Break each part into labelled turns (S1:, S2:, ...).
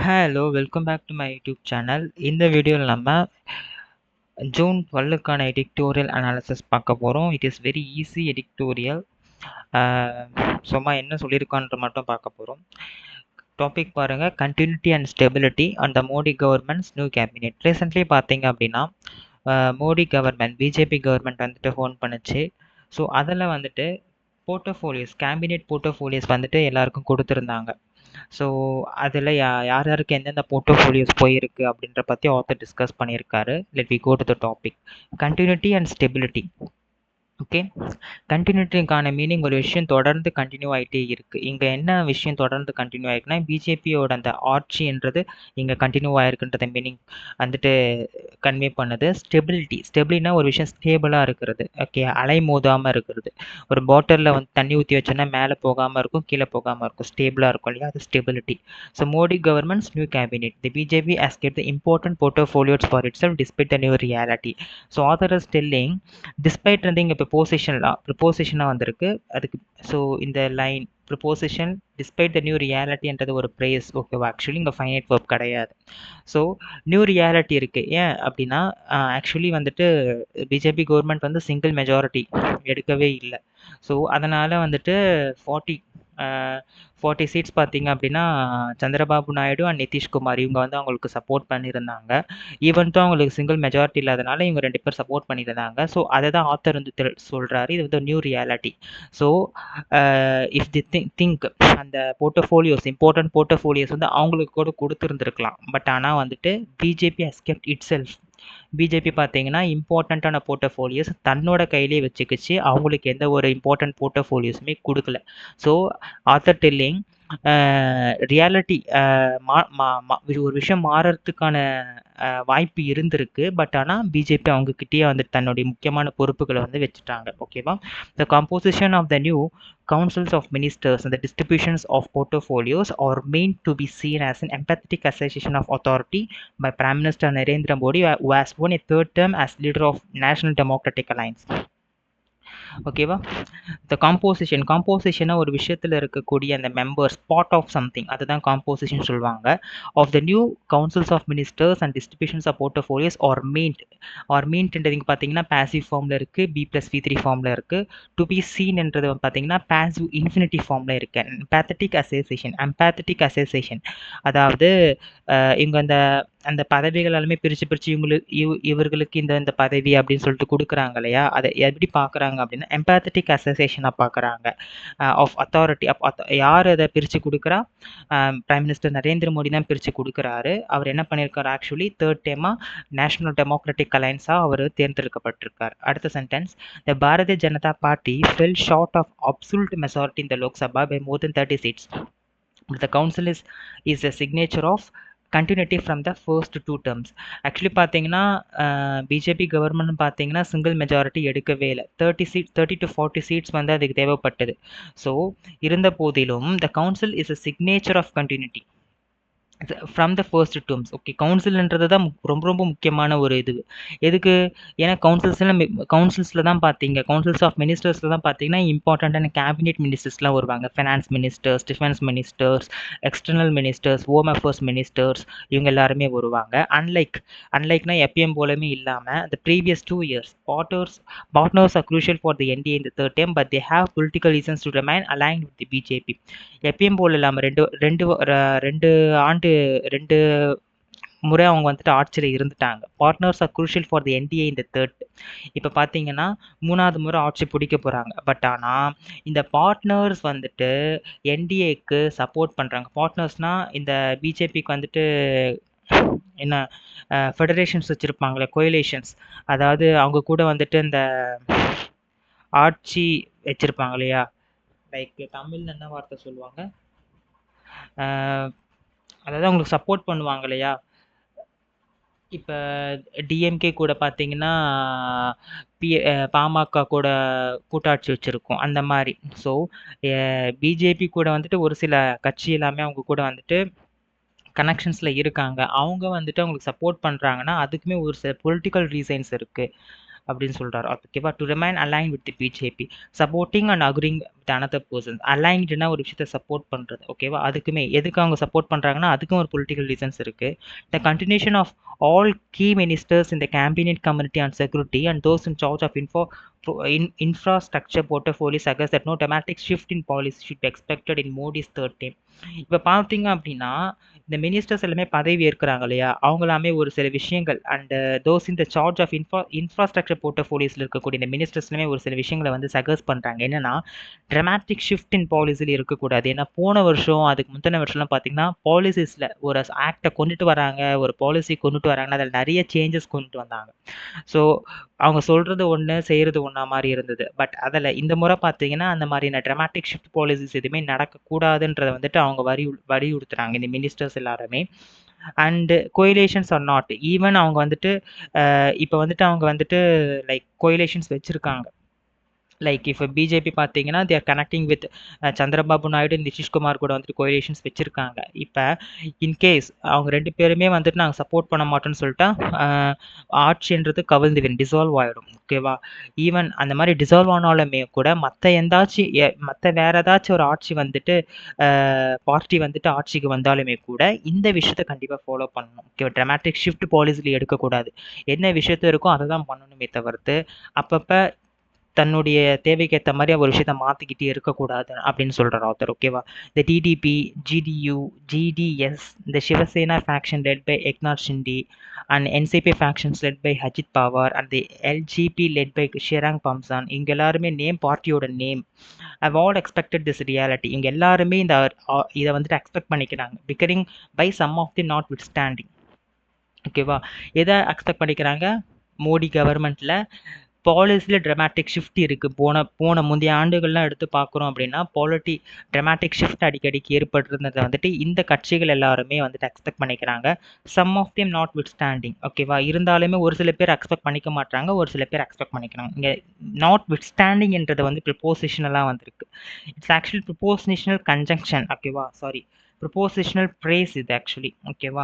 S1: Hello welcome back to my YouTube channel. இந்த வீடியோவில் நம்ம ஜூன் 12க்கான எடிக்டோரியல் அனாலிசிஸ் பார்க்க போகிறோம். It is very easy editorial. சும்மா என்ன சொல்லியிருக்கான்ற மட்டும் பார்க்க போகிறோம். டாபிக் பாருங்கள், continuity and stability and the Modi government's new cabinet. Recently பார்த்தீங்க அப்படின்னா மோடி கவர்மெண்ட், பிஜேபி கவர்மெண்ட் வந்துட்டு ஹோன் பண்ணுச்சு. ஸோ அதில் வந்துட்டு போர்ட்டோஃபோலியோஸ், கேபினெட் போர்ட்டோஃபோலியோஸ் வந்துட்டு எல்லாருக்கும் கொடுத்துருந்தாங்க. ஸோ அதில் யார் யாருக்கு எந்தெந்த போர்ட்டோஃபோலியோஸ் போயிருக்கு அப்படின்ற பற்றி ஆத்தர் டிஸ்கஸ் பண்ணியிருக்காரு. Let we go to the topic, continuity and stability. Okay, கண்டினியூட்டிக்கான மீனிங், ஒரு விஷயம் தொடர்ந்து கண்டினியூ ஆகிட்டே இருக்குது. இங்கே என்ன விஷயம் தொடர்ந்து கண்டினியூ ஆகிருக்குன்னா, பிஜேபியோட அந்த ஆட்சின்றது இங்கே கண்டினியூ ஆகிருக்குன்றத மீனிங் வந்துட்டு கன்வே பண்ணுது. ஸ்டெபிலிட்டினா ஒரு விஷயம் ஸ்டேபிளாக இருக்கிறது. ஓகே, அலை மோதாமல் இருக்கிறது. ஒரு பாட்டிலில் வந்து தண்ணி ஊற்றி வச்சோன்னா மேலே போகாமல் இருக்கும், கீழே போகாமல் இருக்கும், ஸ்டேபிளாக இருக்கும் இல்லையா, அது stability. So Modi government's new cabinet, the BJP has kept the important portfolios for itself despite the new reality. So author is telling, despite வந்து இங்கே ப்ரிப்போசிஷனாக வந்திருக்கு அதுக்கு. ஸோ இந்த line preposition despite the new ரியாலிட்டின்றது ஒரு ப்ரேஸ். ஓகேவா, ஆக்சுவலி இங்கே finite verb கிடையாது. ஸோ நியூ ரியாலிட்டி இருக்குது. ஏன் அப்படின்னா ஆக்சுவலி வந்துட்டு பிஜேபி கவர்மெண்ட் வந்து சிங்கிள் மெஜாரிட்டி எடுக்கவே இல்லை. ஸோ அதனால் வந்துட்டு 40 சீட்ஸ் பார்த்தீங்க அப்படின்னா சந்திரபாபு நாயுடு அண்ட் நிதிஷ்குமார் இவங்க வந்து அவங்களுக்கு சப்போர்ட் பண்ணியிருந்தாங்க. ஈவன் தான் அவங்களுக்கு சிங்கிள் மெஜாரிட்டி இல்லாதனால இவங்க 2 பேர் சப்போர்ட் பண்ணியிருந்தாங்க. ஸோ அதை தான் ஆத்தர் வந்து சொல்கிறாரு, இது வந்து new reality. So if the think அந்த போர்ட்டோஃபோலியோஸ், இம்பார்ட்டன்ட் போர்ட்டோஃபோலியோஸ் வந்து அவங்களுக்கு கூட கொடுத்துருந்துருக்கலாம். பட் ஆனால் வந்துட்டு BJP has kept it self. BJP பார்த்தீங்கன்னா இம்பார்ட்டண்ட்டான போர்ட்டோஃபோலியோஸ் தன்னோட கையிலே வச்சுக்கிச்சு, அவங்களுக்கு எந்த ஒரு இம்பார்ட்டன்ட் போர்ட்டோஃபோலியோஸுமே கொடுக்கல. ஸோ ஆத்தர் டெல்லிங், ரியாலிட்டி ஒரு விஷயம் மாறுறதுக்கான வாய்ப்பு இருந்திருக்கு. பட் ஆனால் பிஜேபி அவங்கக்கிட்டேயே வந்து தன்னுடைய முக்கியமான பொறுப்புகளை வந்து வச்சுட்டாங்க. ஓகேவா, the composition of the new councils of ministers and the distributions of portfolios are meant to be seen as an empathetic association of authority by Prime Minister Narendra Modi, who has won a third term as leader of National Democratic Alliance. ஓகேவா, த காம்போசிஷனாக ஒரு விஷயத்தில் இருக்கக்கூடிய அந்த members part of something, அதுதான் composition சொல்லுவாங்க. Of the new councils of ministers and distributions of portfolios are மீன்ட்ன்றது பார்த்தீங்கன்னா passive ஃபார்மில் இருக்குது, B+V3 ஃபார்மில் இருக்குது. டு பி சீன்ன்றது பார்த்தீங்கன்னா பாசிவ் இன்ஃபினிட்டிவ் ஃபார்மில் இருக்குது. எம்பேத்தட்டிக் அசோசியேஷன், அதாவது இவங்க அந்த பதவிகள் எல்லாமே பிரித்து இவர்களுக்கு இந்த பதவி அப்படின்னு சொல்லிட்டு கொடுக்குறாங்க இல்லையா, அதை எப்படி பார்க்குறாங்க அப்படின்னா எம்பேத்தட்டிக் அசோசியேஷனாக பார்க்குறாங்க ஆஃப் அத்தாரிட்டி. யார் அதை பிரித்து கொடுக்குறா? பிரைம் மினிஸ்டர் நரேந்திர மோடி தான் பிரித்து கொடுக்குறாரு. அவர் என்ன பண்ணியிருக்காரு, ஆக்சுவலி தேர்ட் டைமாக நேஷனல் டெமோக்ராட்டிக் அலைன்ஸாக அவர் தேர்ந்தெடுக்கப்பட்டிருக்கார். அடுத்த sentence, the Bharatiya Janata party fell short of absolute majority in the Lok Sabha by more than 30 seats. The council is a signature of continuity from the first 2 terms. Actually பார்த்தீங்கன்னா பிஜேபி கவர்மெண்ட் பார்த்தீங்கன்னா single majority எடுக்கவே இல்லை. 30 to 40 seeds வந்து அதுக்கு தேவைப்பட்டது. So இருந்த போதிலும் the council is a signature of continuity from the first terms. Okay, கவுன்சில்ன்றது தான் ரொம்ப ரொம்ப முக்கியமான ஒரு இது. எதுக்கு? ஏன்னா கவுன்சில்ஸில் தான் பார்த்தீங்க, கவுன்சில்ஸ் ஆஃப் மினிஸ்டர்ஸில் தான் பார்த்தீங்கன்னா இம்பார்ட்டண்ட்டான கேபினெட் மினிஸ்டர்ஸ்லாம் வருவாங்க. Finance ministers, defence ministers, external ministers, home affairs ministers, இவங்க எல்லாருமே வருவாங்க. அன்லைக்னா எப்பயும் போலமே இல்லாமல் the previous 2 years partners are crucial for the NDA in the third term, but they have political reasons to remain aligned with the BJP. எப்பயும் போல இல்லாமல் ரெண்டு முறை அவங்க வந்துட்டு ஆட்சியில் இருந்துட்டாங்க. Partners are crucial for the NDA இந்த தேர்ட். இப்போ பார்த்தீங்கன்னா 3வது முறை ஆட்சி பிடிக்க போகிறாங்க. பட் ஆனால் இந்த பார்ட்னர்ஸ் வந்துட்டு என்டிஏக்கு சப்போர்ட் பண்ணுறாங்க. பார்ட்னர்ஸ்னால் இந்த பிஜேபிக்கு வந்துட்டு என்ன ஃபெடரேஷன்ஸ் வச்சுருப்பாங்களே, கோயிலேஷன்ஸ், அதாவது அவங்க கூட வந்துட்டு இந்த ஆட்சி வச்சுருப்பாங்க இல்லையா, லைக் தமிழில் என்ன வார்த்தை சொல்லுவாங்க, அதாவது அவங்களுக்கு சப்போர்ட் பண்ணுவாங்க இல்லையா. இப்போ டிஎம்கே கூட பார்த்தீங்கன்னா பாமக கூட கூட்டாட்சி வச்சுருக்கோம் அந்த மாதிரி. ஸோ பிஜேபி கூட வந்துட்டு ஒரு சில கட்சி எல்லாமே அவங்க கூட வந்துட்டு கனெக்ஷன்ஸில் இருக்காங்க. அவங்க வந்துட்டு அவங்களுக்கு சப்போர்ட் பண்ணுறாங்கன்னா அதுக்குமே ஒரு சில பொலிட்டிக்கல் ரீசன்ஸ் இருக்குது. அப்படின்னு சொல்றாரு. ஓகேவா? To remain align with the BJP, supporting and agreeing with another person. அலைன்டுனா ஒரு விஷயத்தை சப்போர்ட் பண்றது. ஓகேவா? அதுக்குமே எதுக்கு அவங்க சப்போர்ட் பண்றாங்கன்னா அதுக்கும் ஒரு பொலிட்டிக்கல் ரீசன்ஸ் இருக்கு. The continuation of all key ministers in the cabinet committee on security and those in charge of infrastructure portfolio suggests that no dramatic shift in policy should be expected in Modi's third term. இப்போ பார்த்தீங்க அப்படின்னா இந்த ministers எல்லாமே பதவி ஏற்கிறாங்க இல்லையா, அவங்களாமே ஒரு சில விஷயங்கள் and those in the charge of infrastructure போர்ட்டஃபோலியோஸில் இருக்கக்கூடிய இந்த மினிஸ்டர்ஸ்லுமே ஒரு சில விஷயங்களை வந்து சஜஸ்ட் பண்ணுறாங்க. என்னன்னா ட்ரமாட்டிக் ஷிஃப்ட் இன் பாலிசியில் இருக்கக்கூடாது. ஏன்னா போன வருஷம் அதுக்கு முந்தின வருஷம்லாம் பார்த்தீங்கன்னா பாலிசிஸில் ஒரு ஆக்டை கொண்டுட்டு வராங்க, ஒரு பாலிசி கொண்டுட்டு வராங்கன்னா அதில் நிறைய சேஞ்சஸ் கொண்டுட்டு வந்தாங்க. ஸோ அவங்க சொல்கிறது ஒன்று செய்கிறது ஒன்றா மாதிரி இருந்தது. பட் அதில் இந்த முறை பார்த்தீங்கன்னா அந்த மாதிரியான ட்ரமாட்டிக் ஷிஃப்ட் பாலிசிஸ் எதுவுமே நடக்கக்கூடாதுன்றதை வந்துட்டு அவங்க வலியுறுத்துறாங்க இந்த மினிஸ்டர்ஸ் எல்லாருமே. அண்ட் கோயிலேஷன்ஸ் ஆர் நாட் ஈவன் அவங்க வந்துட்டு இப்போ வந்துட்டு அவங்க வந்துட்டு லைக் கோயிலேஷன்ஸ் வச்சுருக்காங்க. லைக் இப்போ பிஜேபி பார்த்தீங்கன்னா they are connecting with Chandrababu Naidu Nitish Kumar கூட வந்துட்டு கோரிலேஷன்ஸ் வச்சுருக்காங்க. இப்போ இன்கேஸ் அவங்க ரெண்டு பேருமே வந்துட்டு நாங்கள் சப்போர்ட் பண்ண மாட்டோம்னு சொல்லிட்டா ஆட்சின்றது கவிழ்ந்துவிடும், டிசால்வ் ஆகிடும். ஓகேவா? ஈவன் அந்த மாதிரி டிசால்வ் ஆனாலுமே கூட மற்ற வேற ஏதாச்சும் ஒரு ஆட்சி வந்துட்டு பார்ட்டி வந்துட்டு ஆட்சிக்கு வந்தாலுமே கூட இந்த விஷயத்த கண்டிப்பாக ஃபாலோ பண்ணணும். ஓகே, ட்ரமாட்டிக் ஷிஃப்ட் பாலிசியில் எடுக்கக்கூடாது. என்ன விஷயத்த இருக்கோ அதை தான் பண்ணணுமே தவிர்த்து அப்பப்போ தன்னுடைய தேவைக்கு ஏற்ற மாதிரி ஒரு விஷயத்த மாற்றிக்கிட்டே இருக்கக்கூடாது அப்படின்னு சொல்கிறார் ஆத்தர். ஓகேவா? இந்த டிடிபி, ஜிடியு, ஜிடிஎஸ், இந்த Shiv Sena faction led by Eknath Shinde and NCP factions led by Ajit Pawar and the LJP led by Chirag Paswan, இங்கே எல்லாருமே நேம் பார்ட்டியோட name I've all expected this reality. இங்கே எல்லாருமே இதை வந்துட்டு எக்ஸ்பெக்ட் பண்ணிக்கிறாங்க. Bickering by some of the notwithstanding. ஓகேவா? எதை எக்ஸ்பெக்ட் பண்ணிக்கிறாங்க? மோடி கவர்மெண்ட்டில் பாலிசியில் ட்ரமாட்டிக் ஷிஃப்ட் இருக்குது. போன முந்தைய ஆண்டுகள்லாம் எடுத்து பார்க்குறோம் அப்படின்னா ட்ரமாட்டிக் ஷிஃப்ட் அடிக்கடிக்கு ஏற்பட்டிருந்ததை வந்துட்டு இந்த கட்சிகள் எல்லாருமே வந்துட்டு எக்ஸ்பெக்ட் பண்ணிக்கிறாங்க. Some of them notwithstanding. ஓகேவா? இருந்தாலுமே ஒரு சில பேர் எக்ஸ்பெக்ட் பண்ணிக்க மாட்டாங்க, ஒரு சில பேர் எக்ஸ்பெக்ட் பண்ணிக்கிறாங்க. இங்கே நாட் வித் ஸ்டாண்டிங் என்றது வந்து ப்ரிப்போசிஷனலாக வந்திருக்கு. It's actually prepositional conjunction. ஓகேவா? சாரி, ப்ரிப்போசிஷனல் ஃப்ரேஸ் இது ஆக்சுவலி. ஓகேவா?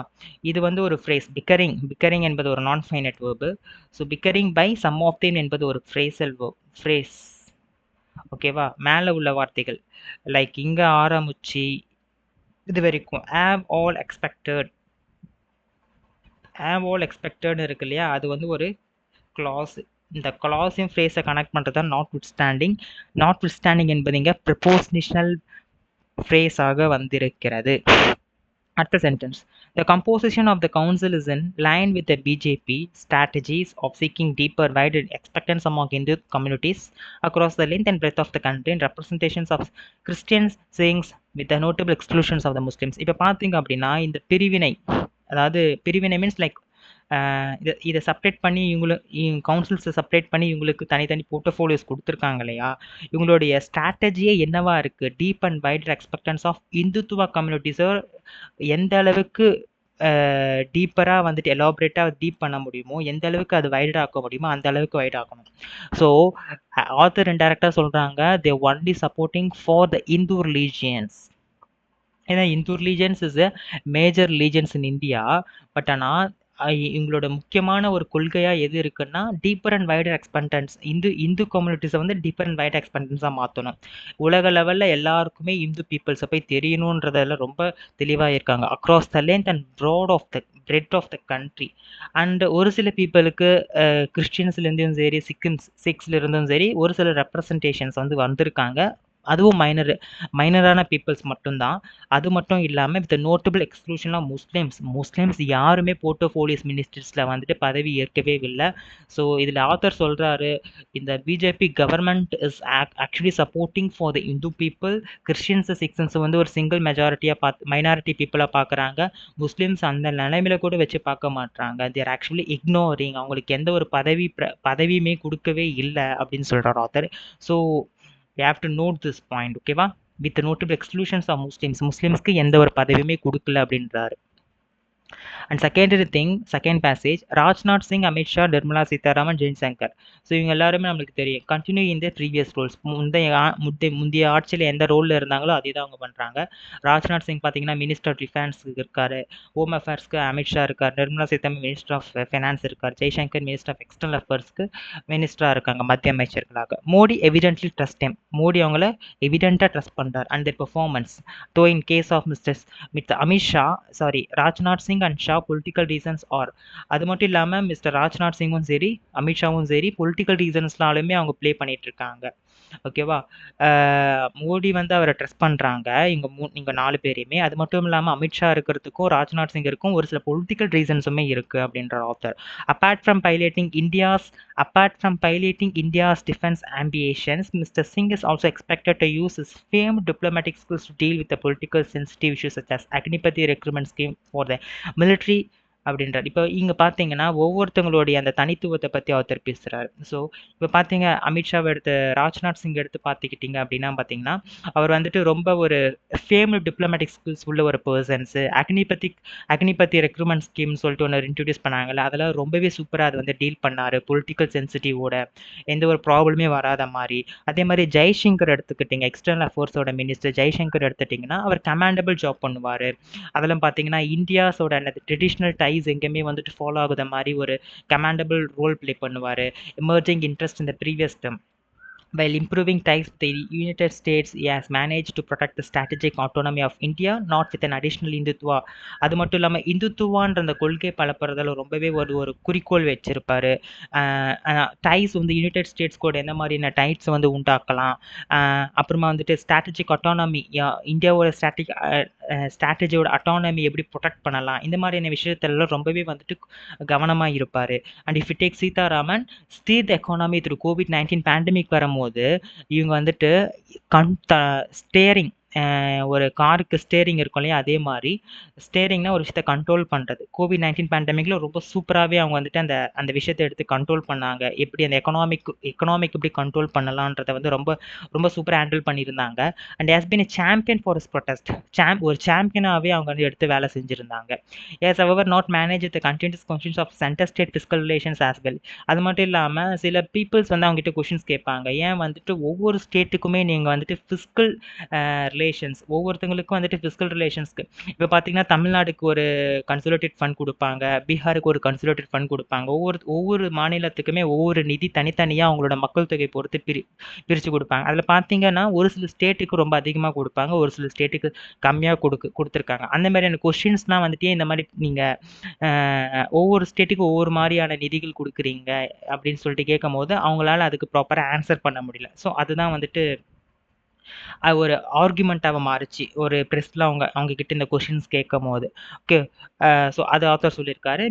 S1: இது வந்து ஒரு ஃப்ரேஸ். பிக்கரிங் என்பது ஒரு non finite verb. So bickering by some of them என்பது ஒரு ஃப்ரேஸ். ஓகேவா? மேலே உள்ள வார்த்தைகள் லைக் இங்கே ஆரம்பிச்சு இது வரைக்கும் ஹேவ் ஆல் எக்ஸ்பெக்டட்னு இருக்கு இல்லையா, அது வந்து ஒரு கிளாஸ். இந்த கிளாஸையும் ஃப்ரேஸை கனெக்ட் பண்ணுறது தான் நாட் வித் ஸ்டாண்டிங் என்பது இங்கே ப்ரிப்போசிஷனல் ஃப்ரேஸாக வந்திருக்கிறது. அடுத்த sentence. The composition of the council is in line with the BJP strategies of seeking deeper, wider acceptance among Hindu communities across the length and breadth of the country and representations of Christians sayings with the notable exclusions of the Muslims. இப்போ பார்த்தீங்க அப்படின்னா இந்த பிரிவினை means like இதை separate பண்ணி கவுன்சில்ஸை separate பண்ணி இவங்களுக்கு தனித்தனி போர்ட்ஃபோலியோஸ் கொடுத்துருக்காங்க இல்லையா, இவங்களுடைய ஸ்ட்ராட்டஜியே என்னவா இருக்குது? Deep and wider expectance of Hindutva கம்யூனிட்டிஸை எந்த அளவுக்கு டீப்பராக வந்துட்டு எலாபரேட்டாக டீப் பண்ண முடியுமோ, எந்த அளவுக்கு அது வைட் ஆக்க முடியுமோ அந்த அளவுக்கு வைட் ஆக்கணும். ஸோ ஆத்தர் இன்டைரக்டாக சொல்கிறாங்க they only supporting for the Hindu religions. ஏன்னா Hindu religions is a major religions in India. But ஆனால் இவங்களோட முக்கியமான ஒரு கொள்கையாக எது இருக்குன்னா deeper and wider expectance. Hindu கம்யூனிட்டிஸை வந்து டீப்பர் அண்ட் வைடர் எக்ஸ்பெண்டன்ஸாக மாற்றணும். உலக லெவலில் எல்லாருக்குமே இந்து பீப்புள்ஸை போய் தெரியணுன்றதில் ரொம்ப தெளிவாக இருக்காங்க. Across the length and breadth of the country. And ஒரு சில பீப்புளுக்கு கிறிஸ்டியன்ஸ்லேருந்தும் சரி, சிக்ஸ்லேருந்தும் சரி ஒரு சில ரெப்ரசன்டேஷன்ஸ் வந்து வந்திருக்காங்க. அதுவும் மைனரான பீப்புள்ஸ் மட்டும்தான். அது மட்டும் இல்லாமல் with notable exclusion of Muslims யாருமே போர்ட்ஃபோலியோஸ் மினிஸ்டர்ஸில் வந்துட்டு பதவி ஏற்கவே இல்லை. ஸோ இதில் ஆத்தர் சொல்கிறாரு இந்த BJP government is actually supporting for the Hindu people. சிக்ஸன்ஸ் வந்து ஒரு சிங்கிள் மெஜாரிட்டியாக மைனாரிட்டி பீப்புளாக பார்க்குறாங்க. முஸ்லிம்ஸ் அந்த நிலைமையில கூட வச்சு பார்க்க மாட்டாங்க. தேர் ஆக்சுவலி இக்னோரிங். அவங்களுக்கு எந்த ஒரு பதவியுமே கொடுக்கவே இல்லை அப்படின்னு சொல்கிறார் author. So we have to note this point. ஓகேவா? with the notable exclusions of முஸ்லிம்ஸ்க்கு எந்த ஒரு பதவியுமே கொடுக்கல அப்படின்றாரு. And second passage Rajnath Singh, Amit Shah, Nirmala Sitharaman, Jaishankar. So இவங்க எல்லாருமே நம்மளுக்கு தெரியும் கண்டினியூ இந்த ப்ரீவியஸ் ரோல்ஸ். முந்தைய ஆட்சியில் எந்த ரோலில் இருந்தாங்களோ அதே தான் அவங்க பண்ணுறாங்க. ராஜ்நாத் சிங் பார்த்தீங்கன்னா மினிஸ்டர் ஆஃப் டிஃபென்ஸுக்கு இருக்காரு, ஹோம் அஃபேர்ஸ்க்கு அமித் ஷா இருக்கார், Nirmala Sitharaman minister of finance இருக்கார், ஜெய்சங்கர் மினிஸ்டர் ஆஃப் எக்ஸ்டர்னல் அஃபேர்ஸ்க்கு மினிஸ்டராக இருக்காங்க, மத்திய அமைச்சர்களாக. Modi evidently trust him, Modi அவங்கள எவிடென்ட்டாக ட்ரஸ்ட் பண்ணுறார். And their performance though in case of mister Amit Shah, Rajnath Singh and Shah political reasons are. அது மட்டும் இல்லாமல் மிஸ்டர் ராஜ்நாத் சிங்கும் சரி அமித்ஷாவும் சரி பொலிட்டிக்கல் ரீசன்ஸ்னாலுமே அவங்க ப்ளே பண்ணிட்டு இருக்காங்க. ஓகேவா? மோடி வந்து அவரை ட்ரஸ்ட் பண்ணுறாங்க இங்கே 4 பேரையுமே. அது மட்டும் இல்லாமல் அமித்ஷா இருக்கிறதுக்கும் ராஜ்நாத் சிங் இருக்கும் ஒரு சில பொலிட்டிக்கல் ரீசன்ஸுமே இருக்குது அப்படின்ற author. Apart from piloting India's defense ambitions, Mr. Singh is also expected to use his famed diplomatic skills to deal with the political sensitive issues such as Agnipati recruitment scheme for the military அப்படின்றார். இப்போ இங்கே பார்த்தீங்கன்னா ஒவ்வொருத்தவங்களுடைய அந்த தனித்துவத்தை பற்றி ஒருத்தர் பேசுகிறார். So இப்போ பார்த்தீங்க அமித்ஷாவை எடுத்து ராஜ்நாத் சிங் எடுத்து பார்த்துக்கிட்டிங்க அப்படின்னா பார்த்தீங்கன்னா அவர் வந்துட்டு ரொம்ப ஒரு ஃபேம்டு டிப்ளமேட்டிக் ஸ்கில்ஸ் உள்ள ஒரு பர்சன்ஸு. அக்னிபத்தி ரெக்ரூட்மெண்ட் ஸ்கீம்னு சொல்லிட்டு ஒன்று இன்ட்ரடியூஸ் பண்ணாங்கல்ல, அதெல்லாம் ரொம்பவே சூப்பராக அது வந்து டீல் பண்ணார் பொலிட்டிக்கல் சென்சிட்டிவோட, எந்த ஒரு ப்ராப்ளமே வராத மாதிரி. அதே மாதிரி ஜெய்சங்கர் எடுத்துக்கிட்டிங்க, எக்ஸ்டர்னல் அஃபேர்ஸோட மினிஸ்டர் ஜெய்சங்கர் எடுத்துட்டிங்கன்னா அவர் கமாண்டபிள் ஜாப் பண்ணுவார். அதெல்லாம் பார்த்தீங்கன்னா இந்தியாஸோட அந்த ட்ரெடிஷ்னல் டைஸ் எங்கேயுமே வந்துட்டு ஃபாலோ ஆகுத மாதிரி ஒரு கமாண்டபிள் ரோல் ப்ளே பண்ணுவார். எமர்ஜிங் இன்ட்ரெஸ்ட் இந்த previous term. While improving ties with the United States, he has managed to protect the strategic autonomy of India, not with an additional Hindutva. அது மட்டும் இல்லாமல் இந்துத்துவான்ற அந்த கொள்கை பலப்படுறதில் ரொம்பவே ஒரு குறிக்கோள் வச்சிருப்பாரு. டைஸ் வந்து யுனைடெட் ஸ்டேட்ஸ் கூட எந்த மாதிரியான டைட்ஸ் வந்து உண்டாக்கலாம், அப்புறமா வந்துட்டு ஸ்ட்ராட்டஜிக் அட்டானமி, இந்தியாவோட ஸ்ட்ராட்டஜியோட அட்டானமி எப்படி ப்ரொடெக்ட் பண்ணலாம், இந்த மாதிரியான விஷயத்தெல்லாம் ரொம்பவே வந்துட்டு கவனமாக இருப்பார். And if it take Sitharaman stir the economy through COVID-19 pandemic வரும்போது இவங்க வந்துட்டு ஸ்டேரிங், ஒரு காருக்கு ஸ்டேரிங் இருக்கும் இல்லையா, அதே மாதிரி ஸ்டேரிங்னா ஒரு விஷயத்தை கண்ட்ரோல் பண்ணுறது. COVID-19 பேண்டமிக்கில் ரொம்ப சூப்பராகவே அவங்க வந்துட்டு அந்த விஷயத்தை எடுத்து கண்ட்ரோல் பண்ணாங்க. எப்படி அந்த எக்கனாமிக் எப்படி கண்ட்ரோல் பண்ணலான்றதை வந்து ரொம்ப ரொம்ப சூப்பராக ஹேண்டில் பண்ணியிருந்தாங்க. And has been a champion for his protest. ஒரு சாம்பியனாகவே அவங்க வந்து எடுத்து வேலை செஞ்சுருந்தாங்க. As however not manage the continuous questions of centre state fiscal relations as well. அது மட்டும் இல்லாமல் சில பீப்புள்ஸ் வந்து அவங்ககிட்ட கொஷின்ஸ் கேட்பாங்க, ஏன் வந்துட்டு ஒவ்வொரு ஸ்டேட்டுக்குமே நீங்கள் வந்துட்டு ஃபிஸ்கல் ரிலேஷன்ஸ், ஒவ்வொருத்தங்களுக்கும் வந்துட்டு ஃபிஸ்கல் ரிலேஷன்ஸ்க்கு இப்போ பார்த்தீங்கன்னா தமிழ்நாடுக்கு ஒரு கன்சர்வேட்டிவ் ஃபண்ட் கொடுப்பாங்க, பீகாருக்கு ஒரு கன்சர்வேட்டிவ் ஃபண்ட் கொடுப்பாங்க, ஒவ்வொரு மாநிலத்துக்குமே ஒவ்வொரு நிதி தனித்தனியாக அவங்களோட மக்கள் தொகை பொறுத்து பிரித்து கொடுப்பாங்க. அதில் பார்த்தீங்கன்னா ஒரு சில ஸ்டேட்டுக்கு ரொம்ப அதிகமாக கொடுப்பாங்க, ஒரு சில ஸ்டேட்டுக்கு கம்மியாக கொடுத்துருக்காங்க. அந்த மாதிரியான கொஷின்ஸ்லாம் வந்துட்டு இந்த மாதிரி நீங்கள் ஒவ்வொரு ஸ்டேட்டுக்கு ஒவ்வொரு மாதிரியான நிதிகள் கொடுக்குறீங்க அப்படின்னு சொல்லிட்டு கேட்கும் போது அவங்களால அதுக்கு ப்ராப்பராக ஆன்சர் பண்ண முடியல. ஸோ அதுதான் வந்துட்டு ஒரு ஆர்குமெண்ட்டாக மாறுச்சு ஒரு ப்ரெஸ்ஸில் அவங்க கிட்ட இந்த கொஷின்ஸ் கேட்கும் போது. ஓகே, ஸோ அது ஆத்தர் சொல்லியிருக்காரு.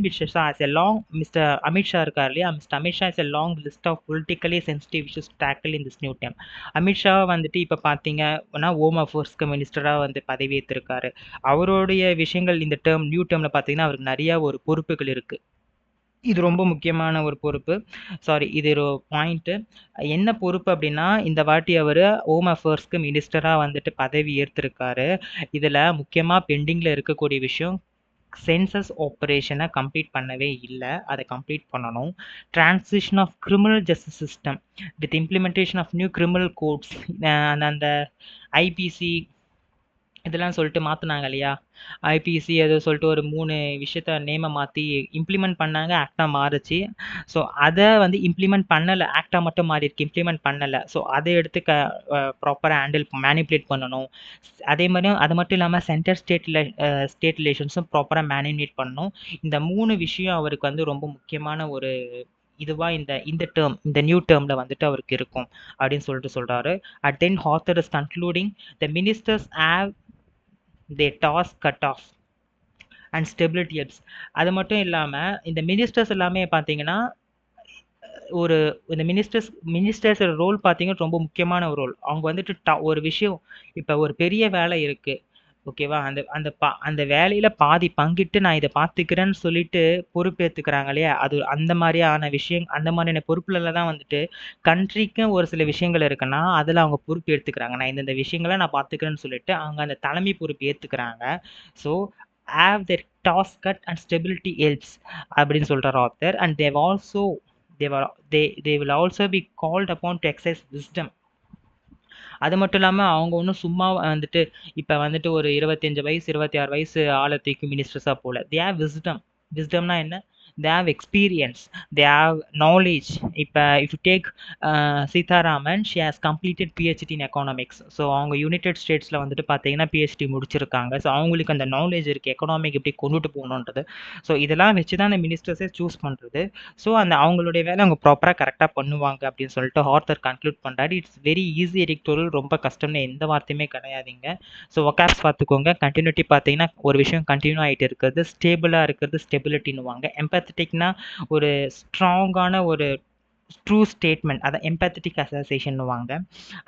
S1: மிஸ்டர் அமித்ஷா இருக்கார் இல்லையா, mister Amit Shah is a long list of politically sensitive issues tackle in this new time. Amit Shah வந்துட்டு இப்போ பார்த்தீங்கன்னா ஹோம் அஃபேர்ஸ்க்கு மினிஸ்டராக வந்து பதவி ஏற்றிருக்காரு. அவருடைய விஷயங்கள் இந்த நியூ டேர்மில் பார்த்தீங்கன்னா அவருக்கு நிறையா ஒரு பொறுப்புகள் இருக்குது. இது ரொம்ப முக்கியமான ஒரு பொறுப்பு. இது ஒரு பாயிண்ட்டு. என்ன பொறுப்பு அப்படின்னா இந்த வாட்டி அவர் ஹோம் அஃபேர்ஸ்க்கு மினிஸ்டராக வந்துட்டு பதவி ஏற்றிருக்காரு. இதில் முக்கியமாக பெண்டிங்கில் இருக்கக்கூடிய விஷயம் சென்சஸ் ஆப்ரேஷனை கம்ப்ளீட் பண்ணவே இல்லை, அதை கம்ப்ளீட் பண்ணணும். Transition of criminal justice system with implementation of new criminal codes, அந்த ஐபிசி இதெல்லாம் சொல்லிட்டு மாற்றினாங்க இல்லையா, ஐபிசி ஏதோ சொல்லிட்டு ஒரு 3 விஷயத்த நேமை மாற்றி இம்ப்ளிமெண்ட் பண்ணாங்க, ஆக்டாக மாறுச்சு. ஸோ அதை வந்து இம்ப்ளிமெண்ட் பண்ணலை, ஆக்டாக மட்டும் மாறி இருக்கு, இம்ப்ளிமெண்ட் பண்ணலை. ஸோ அதை எடுத்து ப்ராப்பராக மேனிப்புலேட் பண்ணணும். அதே மாதிரி அது மட்டும் இல்லாமல் சென்டர் ஸ்டேட் ரிலேஷன்ஸும் ப்ராப்பராக மேனிப்புலேட் பண்ணணும். இந்த 3 விஷயம் அவருக்கு வந்து ரொம்ப முக்கியமான ஒரு இதுவாக இந்த நியூ டேர்மில் வந்துட்டு அவருக்கு இருக்கும் அப்படின்னு சொல்லிட்டு சொல்கிறாரு. At then author is concluding the ministers have they task cut off and stability helps. அது மட்டும் இல்லாமல் இந்த மினிஸ்டர்ஸ் எல்லாமே பார்த்தீங்கன்னா இந்த மினிஸ்டர்ஸ் ரோல் பார்த்தீங்கன்னா ரொம்ப முக்கியமான ஒரு ரோல். அவங்க வந்துட்டு ஒரு விஷயம், இப்போ ஒரு பெரிய வேலை இருக்குது, ஓகேவா, அந்த வேலையில் பாதி பங்கிட்டு நான் இதை பார்த்துக்கிறேன்னு சொல்லிட்டு பொறுப்பேற்றுக்கிறாங்க இல்லையா, அது அந்த மாதிரியான அந்த மாதிரியான பொறுப்புல தான் வந்துட்டு கண்ட்ரிக்கும் ஒரு சில விஷயங்கள் இருக்குன்னா அதில் அவங்க பொறுப்பு எடுத்துக்கிறாங்க. நான் இந்த விஷயங்களை நான் பார்த்துக்கிறேன்னு சொல்லிட்டு அவங்க அந்த தலைமை பொறுப்பு ஏற்றுக்கிறாங்க. So have their task cut and stability helps அப்படின்னு சொல்றார் author. And they will also be called upon to exercise wisdom. அது மட்டும் இல்லாம அவங்க ஒன்றும் சும்மா வந்துட்டு இப்போ வந்துட்டு ஒரு 25 வயசு 26 வயசு ஆளை தூக்கி மினிஸ்டர்ஸாக போல. They have wisdom. விஸ்டம்னா என்ன? They have experience, they have knowledge. இப்போ if you take Sitharaman, she has completed PhD in economics. So அவங்க யுனைடெட் ஸ்டேட்ஸில் வந்துட்டு பார்த்தீங்கன்னா பிஹெச்டி முடிச்சிருக்காங்க. ஸோ அவங்களுக்கு அந்த நாலேஜ் இருக்குது, எக்கனாமிக் எப்படி கொண்டுட்டு போகணுன்றது. ஸோ இதெல்லாம் வச்சு தான் அந்த மினிஸ்டர்ஸே சூஸ் பண்ணுறது. ஸோ அந்த அவங்களுடைய வேலை அவங்க ப்ராப்பராக கரெக்டாக பண்ணுவாங்க அப்படின்னு சொல்லிட்டு ஆர்த்தர் கன்க்ளூட் பண்ணுறாரு. இட்ஸ் வெரி ஈஸி எடிக்டோரியல், ரொம்ப கஷ்டம்னு எந்த வார்த்தையுமே கிடையாதுங்க. ஸோ ஒகாப்ஸ் பார்த்துக்கோங்க. கண்டினியூட்டி பார்த்தீங்கன்னா ஒரு விஷயம் கண்டினியூ ஆகிட்டு இருக்கிறது, ஸ்டேபிளாக இருக்கிறது ஸ்டெபிலிட்டின்னுவாங்க. எம்பத்தட்டிக்னா ஒரு ஸ்ட்ராங்கான ஒரு ட்ரூ ஸ்டேட்மெண்ட், அதை எம்பத்தட்டிக் அசோசியேஷன்னுவாங்க.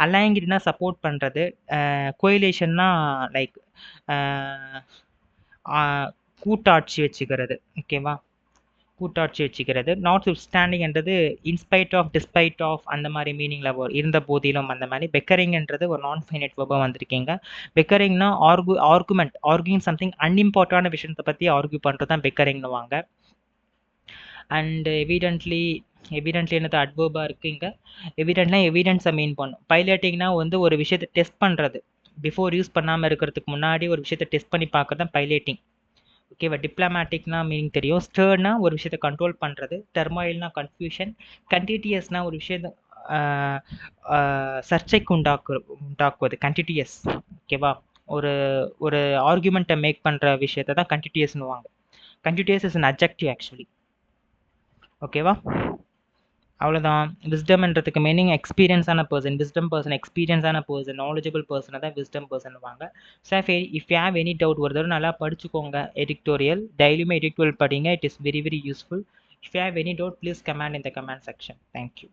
S1: அலைங்கிட்னா சப்போர்ட் பண்ணுறது, கோயிலேஷன்னா லைக் கூட்டாட்சி வச்சுக்கிறது. ஓகேவா? கூட்டாட்சி வச்சுக்கிறது. நாட் ஸ்டாண்டிங்ன்றது இன்ஸ்பைட் ஆஃப், டிஸ்பைட் ஆஃப் அந்த மாதிரி மீனிங்கில் இருந்த போதிலும் அந்த மாதிரி. பெக்கரிங்ன்றது ஒரு நான் ஃபைனைட் வெர்பாக வந்திருக்கீங்க. பெக்கரிங்னா ஆர்கியூங் சம்திங் அன்இம்பார்ட்டான விஷயத்தை பற்றி ஆர்கியூ பண்ணுறது தான் பெக்கரிங்னுவாங்க. அண்ட் எவிடென்ட்லி என்னது அட்வர்பாக இருக்குங்க. எவிடென்ட்னா எவிடன்ஸை மீன் பண்ணும். பைலட்டிங்னா வந்து ஒரு விஷயத்தை டெஸ்ட் பண்ணுறது, பிஃபோர் யூஸ் பண்ணாமல் இருக்கிறதுக்கு முன்னாடி ஒரு விஷயத்தை டெஸ்ட் பண்ணி பார்க்கறது தான் பைலட்டிங். ஓகேவா? டிப்ளமேட்டிக்னா மீனிங் தெரியும். ஸ்டர்னா ஒரு விஷயத்தை கண்ட்ரோல் பண்ணுறது. டெர்மாயில்னா கன்ஃபியூஷன். கண்டிட்டியஸ்னா ஒரு விஷயத்தை சர்ச்சைக்கு உண்டாக்குவது கண்டிட்டியஸ். ஓகேவா? ஒரு ஒரு ஆர்குமெண்ட்டை மேக் பண்ணுற விஷயத்தை தான் கண்டிட்டியஸ்னுவாங்க. Contentious is an adjective actually. ஓகேவா? அவ்வளோதான். விஸ்டம்ன்றதுக்கு மீனிங் எக்ஸ்பீரியன்ஸான பர்சன். விஸ்டம் பர்சன் எக்ஸ்பீரியன்ஸான பர்சன், நாலேஜபிள் பர்சனை தான் விஸ்டம் பர்சன்வாங்க. So if you have any doubt, ஒரு தடவை நல்லா படிச்சுக்கோங்க எடிக்டோரியல். டெய்லியுமே எடிக்டோரியல் படிங்க. It is very very useful. If you have any doubt, please comment in the comment section. Thank you.